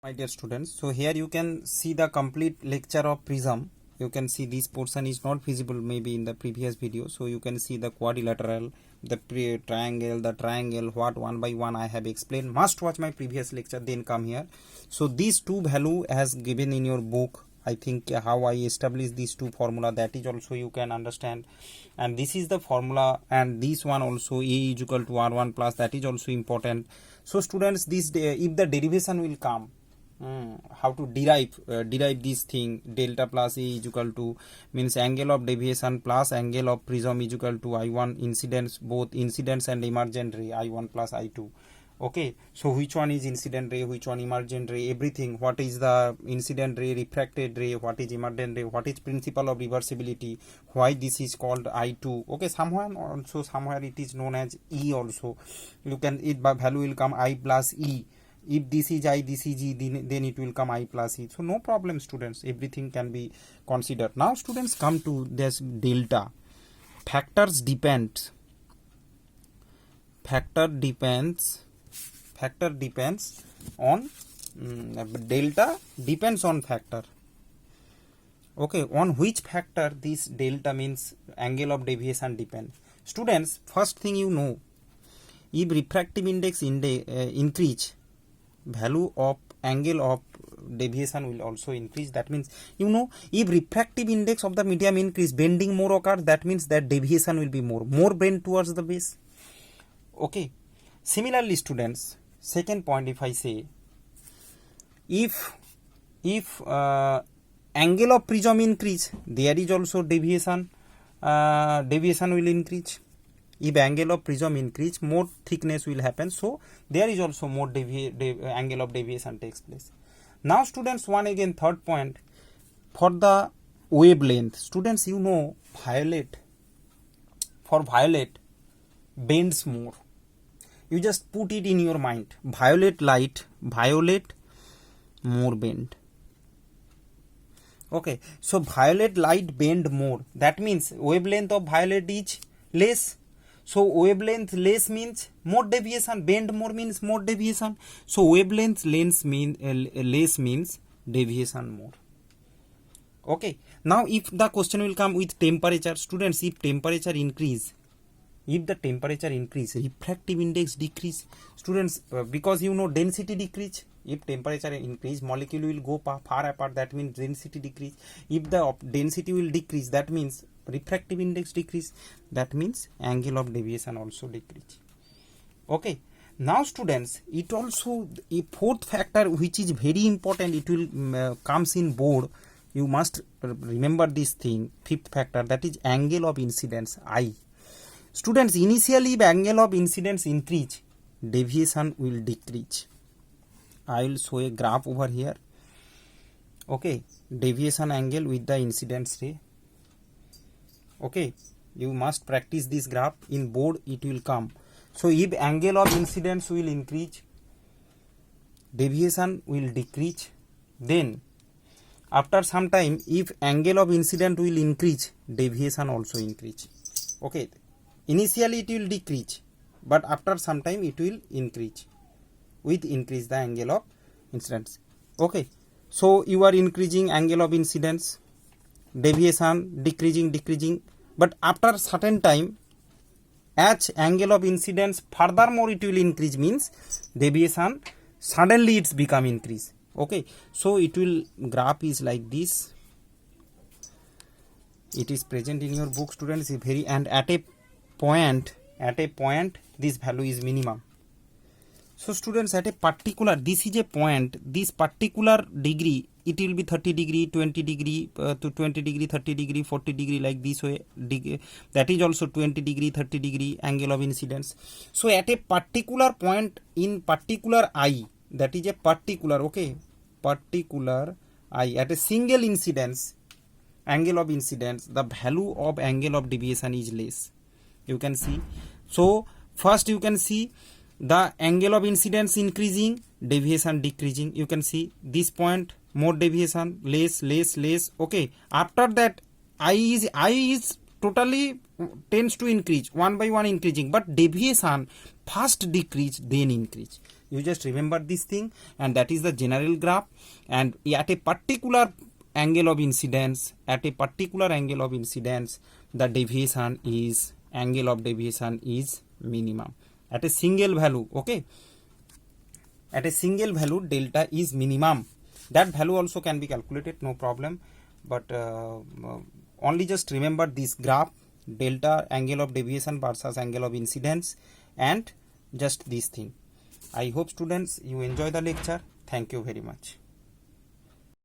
My dear students, so here you can see the complete lecture of prism. You can see this portion is not visible maybe in the previous video. So you can see the quadrilateral, the triangle, what one by one I have explained. Must watch my previous lecture, then come here. So these two value has given in your book. I think how I establish these two formula, that is also you can understand. And this is the formula, and this one also A is equal to R1 plus, that is also important. So students, this if the derivation will come, how to derive this thing, delta plus A is equal to, means angle of deviation plus angle of prism is equal to I1 incidence, both incidence and emergent ray, I1 plus I2. Okay, so which one is incident ray, which one emergent ray, everything, what is the incident ray, refracted ray, what is emergent ray, what is principle of reversibility, why this is called I2. Okay, somewhere it is known as E also. You can, it value will come I plus E. If this is I, this is E, then it will come I plus E. So no problem students, everything can be considered. Now students, come to this delta. Factor depends on delta depends on factor. Okay, on which factor this delta, means angle of deviation, depend. Students, first thing you know, if refractive index increase, value of angle of deviation will also increase. That means, you know, if refractive index of the medium increase, bending more occurs, that means that deviation will be more bend towards the base. Okay, similarly students, second point, if I say, if angle of prism increase, there is also deviation will increase. If angle of prism increase, more thickness will happen, so there is also more angle of deviation takes place. Now students, one again third point, for the wavelength. Students, you know, violet bends more. You just put it in your mind, violet more bend. Okay, so violet light bend more, that means wavelength of violet is less. So wavelength less means more deviation, bend more means more deviation. So wavelength less means deviation more. Okay, now if the question will come with temperature, students, if temperature increase, refractive index decrease. Students, because you know density decrease. If temperature increase, molecule will go far apart, that means density decrease. If the density will decrease, that means refractive index decrease, that means angle of deviation also decrease. Okay, now students, it also a fourth factor which is very important, it will comes in board. You must remember this thing, fifth factor, that is angle of incidence, I. Students, initially if angle of incidence increase, deviation will decrease. I will show a graph over here. Okay, deviation angle with the incidence ray. Okay, you must practice this graph, in board it will come. So if angle of incidence will increase, deviation will decrease. Then after some time, if angle of incidence will increase, deviation also increase. Okay, initially it will decrease, but after some time it will increase. With increase the angle of incidence. Okay, so you are increasing angle of incidence, deviation decreasing, but after certain time, as angle of incidence furthermore it will increase, means deviation suddenly it's become increase. Okay, so it will, graph is like this, it is present in your book students, very, and at a point this value is minimum. So students, at a particular, this is a point, this particular degree, it will be 30 degree, 20 degree, to 20 degree, 30 degree, 40 degree, like this way. That is also 20 degree, 30 degree angle of incidence. So at a particular point in particular I, that is a particular, okay, particular I, at a single incidence, angle of incidence, the value of angle of deviation is less. You can see. So first you can see the angle of incidence increasing, deviation decreasing. You can see this point, more deviation, less. Okay, after that I is totally tends to increase, one by one increasing, but deviation first decrease then increase. You just remember this thing, and that is the general graph. And at a particular angle of incidence, the deviation is, angle of deviation is minimum at a single value. Okay, at a single value delta is minimum. That value also can be calculated, no problem, but only just remember this graph, delta, angle of deviation versus angle of incidence, and just this thing. I hope students you enjoy the lecture. Thank you very much.